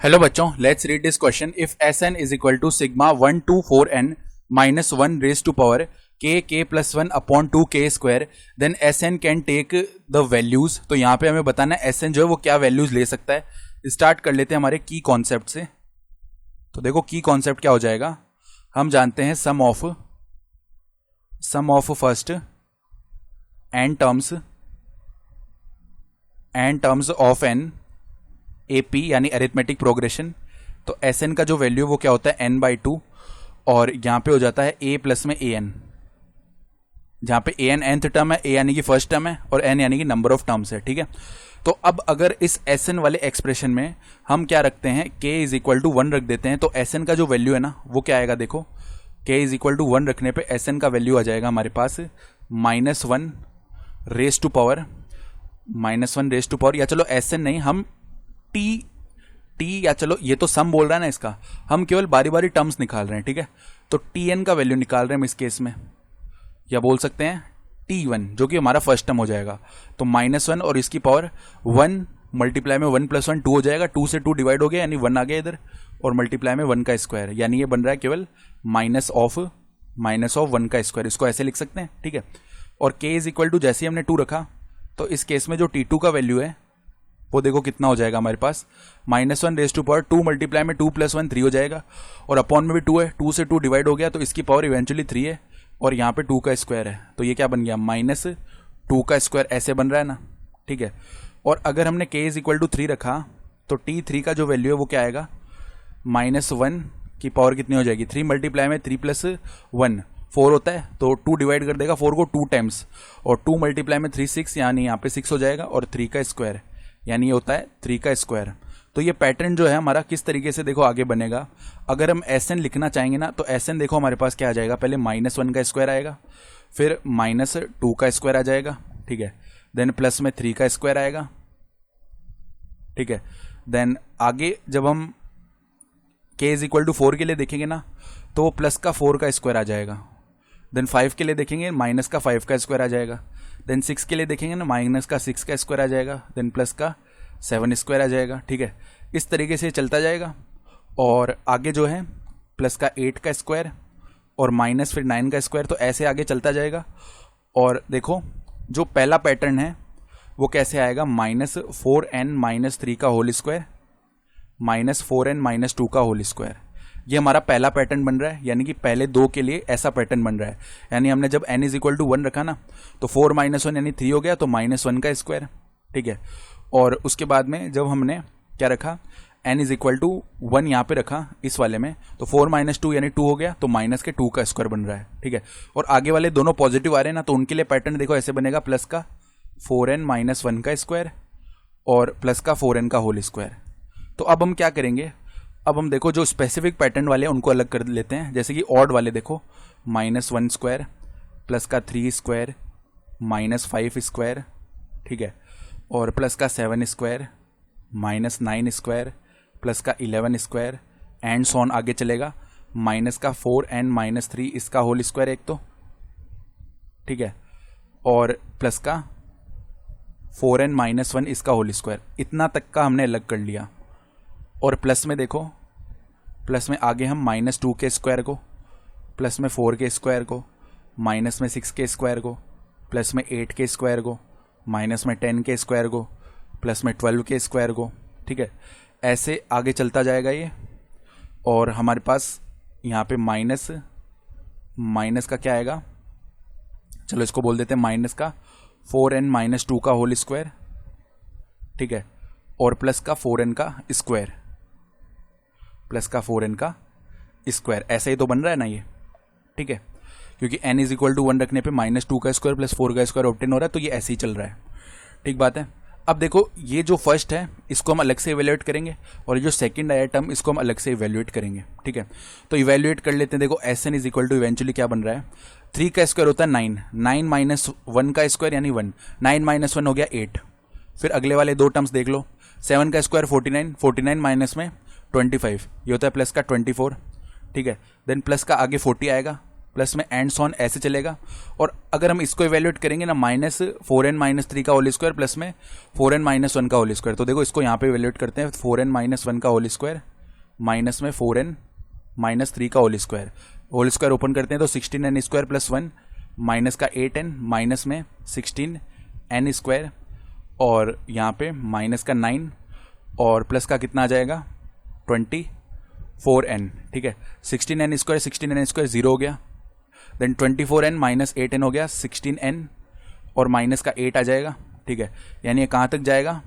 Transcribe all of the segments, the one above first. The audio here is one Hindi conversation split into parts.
हेलो बच्चों, let's read this question. If S N is equal to sigma 1 to 4n minus 1 raise to power k plus 1 upon 2 k square, then S N can take the values. तो यहाँ पे हमें बताना है एस एन जो है वो क्या वैल्यूज ले सकता है. स्टार्ट कर लेते हैं हमारे की कॉन्सेप्ट से. तो देखो की कॉन्सेप्ट क्या हो जाएगा. हम जानते हैं sum of first n terms of an AP यानी अरिथमेटिक प्रोग्रेशन. तो एस एन का जो वैल्यू वो क्या होता है n/2 और यहाँ पे हो जाता है a प्लस में an, जहाँ पे an nth टर्म है, a यानी कि फर्स्ट टर्म है और n यानी कि नंबर ऑफ टर्म्स है. ठीक है. तो अब अगर इस एस एन वाले एक्सप्रेशन में हम क्या रखते हैं k इज इक्वल टू 1 रख देते हैं, तो एस एन का जो वैल्यू है ना वो क्या आएगा. देखो k इज इक्वल टू 1 रखने पे एस एन का वैल्यू आ जाएगा हमारे पास -1 रेज टू पावर या चलो एस एन नहीं, हम टी या चलो ये तो सम बोल रहा है ना इसका, हम केवल बारी बारी टर्म्स निकाल रहे हैं. ठीक है. तो टी एन का वैल्यू निकाल रहे हैं हम इस केस में, या बोल सकते हैं T1 जो कि हमारा फर्स्ट टर्म हो जाएगा. तो -1 और इसकी पावर 1 मल्टीप्लाई में 1 + 1 2 हो जाएगा. 2 से 2 डिवाइड हो गया यानी 1 आ गया इधर, और मल्टीप्लाई में 1 का स्क्वायर, यानी ये बन रहा है केवल माइनस ऑफ 1 का स्क्वायर. इसको ऐसे लिख सकते हैं. ठीक है. और k इज इक्वल टू जैसे ही हमने 2 रखा, तो इस केस में जो T2 का वैल्यू है वो देखो कितना हो जाएगा हमारे पास, -1 रेज टू पावर 2 मल्टीप्लाई में 2 + 1 3 हो जाएगा, और अपॉन में भी 2 है, 2 से 2 डिवाइड हो गया तो इसकी पावर इवेंचुअली 3 है, और यहाँ पे 2 का स्क्वायर है. तो ये क्या बन गया -2 का स्क्वायर, ऐसे बन रहा है ना. ठीक है. और अगर हमने k इज इक्वल टू 3 रखा, तो T3 का जो वैल्यू है वो क्या आएगा, -1 की पावर कितनी हो जाएगी, 3 मल्टीप्लाई में 3 + 1 4 होता है, तो 2 डिवाइड कर देगा 4 को 2 टाइम्स, और 2 मल्टीप्लाई में 3 6, यानी यहाँ पे 6 हो जाएगा, और 3 का स्क्वायर यानी ये होता है 3 का स्क्वायर. तो ये पैटर्न जो है हमारा किस तरीके से देखो आगे बनेगा. अगर हम एस एन लिखना चाहेंगे ना, तो एस एन देखो हमारे पास क्या आ जाएगा, पहले -1 का स्क्वायर आएगा, फिर -2 का स्क्वायर आ जाएगा. ठीक है. देन प्लस में 3 का स्क्वायर आएगा. ठीक है. देन आगे जब हम k इज इक्वल टू 4 के लिए देखेंगे ना, तो वो प्लस का 4 का स्क्वायर आ जाएगा. देन 5 के लिए देखेंगे माइनस का 5 का स्क्वायर आ जाएगा. देन 6 के लिए देखेंगे ना, माइनस का 6 का स्क्वायर आ जाएगा. देन प्लस का 7 स्क्वायर आ जाएगा. ठीक है. इस तरीके से चलता जाएगा. और आगे जो है प्लस का 8 का स्क्वायर और माइनस फिर 9 का स्क्वायर, तो ऐसे आगे चलता जाएगा. और देखो जो पहला पैटर्न है वो कैसे आएगा, -4n - 3 का होल स्क्वायर -4n - 2 का होल स्क्वायर. ये हमारा पहला पैटर्न बन रहा है, यानी कि पहले दो के लिए ऐसा पैटर्न बन रहा है. यानी हमने जब n इज इक्वल टू 1 रखा ना, तो 4 - 1 यानी 3 हो गया, तो -1 का स्क्वायर. ठीक है. और उसके बाद में जब हमने क्या रखा, n इज इक्वल टू 1 यहाँ पे रखा इस वाले में, तो 4 - 2 यानी 2 हो गया, तो माइनस के 2 का स्क्वायर बन रहा है. ठीक है. और आगे वाले दोनों पॉजिटिव आ रहे हैं ना, तो उनके लिए पैटर्न देखो ऐसे बनेगा, प्लस का 4n - 1 का स्क्वायर और प्लस का 4n का होल स्क्वायर. तो अब हम क्या करेंगे, अब हम देखो जो स्पेसिफिक पैटर्न वाले हैं उनको अलग कर लेते हैं. जैसे कि ऑड वाले देखो, -1 स्क्वायर प्लस का 3 स्क्वायर -5 स्क्वायर. ठीक है. और प्लस का 7 स्क्वायर -9 स्क्वायर प्लस का 11 स्क्वायर एंड सॉन आगे चलेगा, माइनस का 4n - 3 इसका होल स्क्वायर एक तो. ठीक है. और प्लस का 4n - 1 इसका होल स्क्वायर. इतना तक का हमने अलग कर लिया. और प्लस में देखो, प्लस में आगे हम -2 के स्क्वायर को, प्लस में 4 के स्क्वायर को, माइनस में 6 के स्क्वायर को, प्लस में 8 के स्क्वायर को, माइनस में 10 के स्क्वायर को, प्लस में 12 के स्क्वायर को. ठीक है. ऐसे आगे चलता जाएगा ये. और हमारे पास यहाँ पे माइनस का क्या आएगा, चलो इसको बोल देते हैं माइनस का 4n - 2 का होल स्क्वायर. ठीक है. और प्लस का 4n का स्क्वायर, प्लस का 4n का स्क्वायर. ऐसे ही तो बन रहा है ना ये. ठीक है. क्योंकि n इज इक्वल टू 1 रखने पे -2 का स्क्वायर प्लस 4 का स्क्वायर ऑब्टेन हो रहा है, तो ये ऐसे ही चल रहा है. ठीक बात है. अब देखो ये जो फर्स्ट है इसको हम अलग से इवेल्युएट करेंगे, और ये जो सेकंड आया टर्म इसको हम अलग से इवेल्युएट करेंगे. ठीक है. तो इवेल्युएट कर लेते हैं. देखो S N is equal to eventually क्या बन रहा है, 3 का स्क्वायर होता है 9 -1 का स्क्वायर यानी 1, 9 - 1 हो गया 8. फिर अगले वाले दो टर्म्स देख लो, 7 का स्क्वायर 49 माइनस में 25, ये होता है प्लस का 24. ठीक है. देन प्लस का आगे 40 आएगा, प्लस में एंड सॉन ऐसे चलेगा। और अगर हम इसको इवेल्यूएट करेंगे ना -4n-3 का होल स्क्वायर प्लस में 4n-1 का होल स्क्वायर, तो देखो इसको यहाँ पे इवेल्यूएट करते हैं 4n-1 का होल स्क्वायर माइनस में 4n-3 का होल स्क्वायर ओपन करते हैं तो 16n स्क्वायर प्लस 1 माइनस का 8n माइनस में 16n स्क्वायर और यहाँ पे माइनस का 9 और प्लस का कितना आ जाएगा 24n। ठीक है, 16n स्क्वायर 0 हो गया, देन 24n माइनस 8n हो गया 16n और माइनस का 8 आ जाएगा। ठीक है, यानी ये कहाँ तक जाएगा,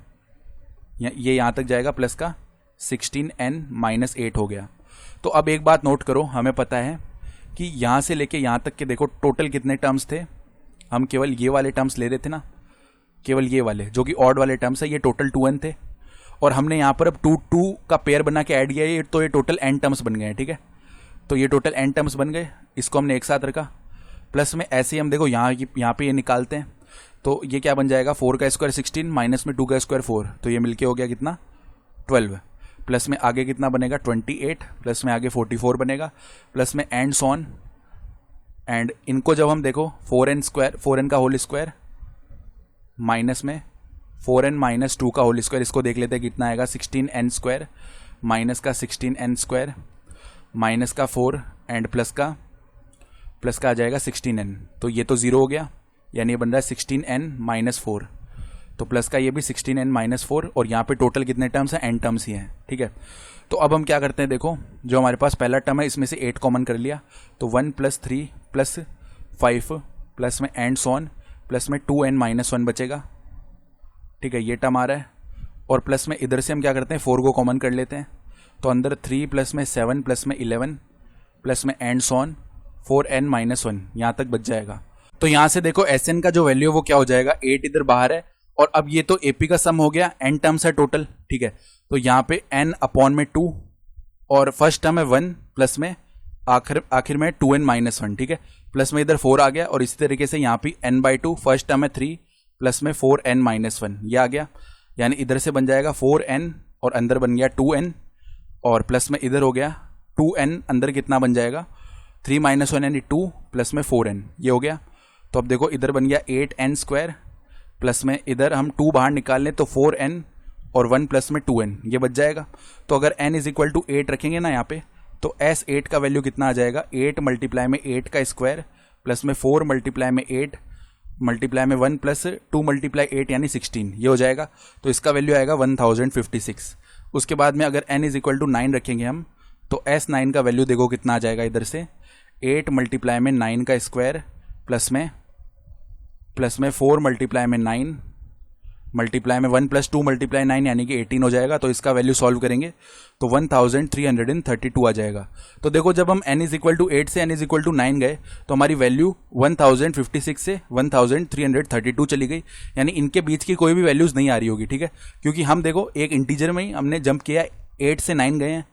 ये यहाँ तक जाएगा प्लस का 16n माइनस 8 हो गया। तो अब एक बात नोट करो, हमें पता है कि यहाँ से लेके यहाँ तक के देखो टोटल कितने टर्म्स थे, हम केवल ये वाले टर्म्स ले रहे थे ना, केवल ये वाले जो कि ऑड वाले टर्म्स है, ये टोटल 2n थे और हमने यहाँ पर अब 2 का पेयर बना के ऐड किया, तो ये टोटल n टर्म्स बन गए हैं। ठीक है, तो ये टोटल n टर्म्स बन गए, इसको हमने एक साथ रखा। प्लस में ऐसे ही हम देखो यहाँ पे ये निकालते हैं तो ये क्या बन जाएगा 4 का स्क्वायर 16 माइनस में 2 का स्क्वायर 4, तो ये मिलके हो गया कितना 12। प्लस में आगे कितना बनेगा 28, प्लस में आगे 44 बनेगा, प्लस में एंड सॉन, एंड इनको जब हम देखो 4n का होल स्क्वायर माइनस में 4n-2 का होल स्क्वायर, इसको देख लेते हैं कितना आएगा 16n स्क्वायर माइनस का 16n स्क्वायर माइनस का 4 एंड प्लस का आ जाएगा 16n, तो ये तो 0 हो गया, यानी ये बन रहा है 16n-4, तो प्लस का ये भी 16n-4 और यहाँ पे टोटल कितने टर्म्स हैं n टर्म्स ही हैं। ठीक है, तो अब हम क्या करते हैं, देखो जो हमारे पास पहला टर्म है इसमें से 8 कॉमन कर लिया, तो 1 + 3 + 5 प्लस में एंड सॉन प्लस में 2n-1 बचेगा। ठीक है, ये टर्म आ रहा है और प्लस में इधर से हम क्या करते हैं 4 को कॉमन कर लेते हैं, तो अंदर 3 प्लस में 7 प्लस में 11 प्लस में एंड सॉन 4n-1 यहाँ तक बच जाएगा। तो यहाँ से देखो Sn का जो वैल्यू है वो क्या हो जाएगा, 8 इधर बाहर है और अब ये तो AP का सम हो गया, n टर्म्स है टोटल। ठीक है, तो यहाँ पे n/2 और फर्स्ट टर्म है 1 प्लस में आखिर में 2n-1। ठीक है, प्लस में इधर 4 आ गया और इसी तरीके से यहाँ पे n/2 फर्स्ट टर्म है 3 प्लस में 4n-1 ये आ गया, यानी इधर से बन जाएगा 4n और अंदर बन गया 2n और प्लस में इधर हो गया 2n, अंदर कितना बन जाएगा 3-1 यानी 2 प्लस में 4n ये हो गया। तो अब देखो इधर बन गया 8n स्क्वायर प्लस में इधर हम 2 बाहर निकाल लें तो 4n और 1 प्लस में 2n ये बच जाएगा। तो अगर n = 8 रखेंगे ना यहाँ पे, तो S8 का वैल्यू कितना आ जाएगा 8 × में 8 का स्क्वायर प्लस में 4 × में 8 मल्टीप्लाई में 1 प्लस 2 × 8 यानी 16 ये हो जाएगा। तो इसका वैल्यू आएगा 1056। उसके बाद में अगर n = 9 रखेंगे हम, तो S9 का वैल्यू देखो कितना आ जाएगा, इधर से 8 × में 9 का स्क्वायर प्लस में 4 × में 9 मल्टीप्लाई में 1 + 2 × 9 यानी कि 18 हो जाएगा। तो इसका वैल्यू सॉल्व करेंगे तो 1332 आ जाएगा। तो देखो जब हम n = 8 से n = 9 गए तो हमारी वैल्यू 1056 से 1332 चली गई, यानी इनके बीच की कोई भी वैल्यूज नहीं आ रही होगी। ठीक है, क्योंकि हम देखो एक इंटीजर में ही हमने जंप किया, 8 से 9 गए हैं,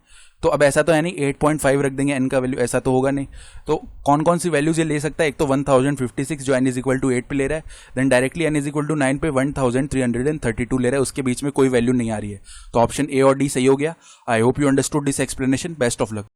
तो अब ऐसा तो है नहीं 8.5 रख देंगे n का वैल्यू, ऐसा तो होगा नहीं। तो कौन कौन सी वैल्यूज ये ले सकता है, एक तो 1056 जो n = 8 पे ले रहा है, देन डायरेक्टली n = 9 पे 1332 ले रहा है, उसके बीच में कोई वैल्यू नहीं आ रही है। तो ऑप्शन A और D सही हो गया। I hope you understood this explanation. Best of luck.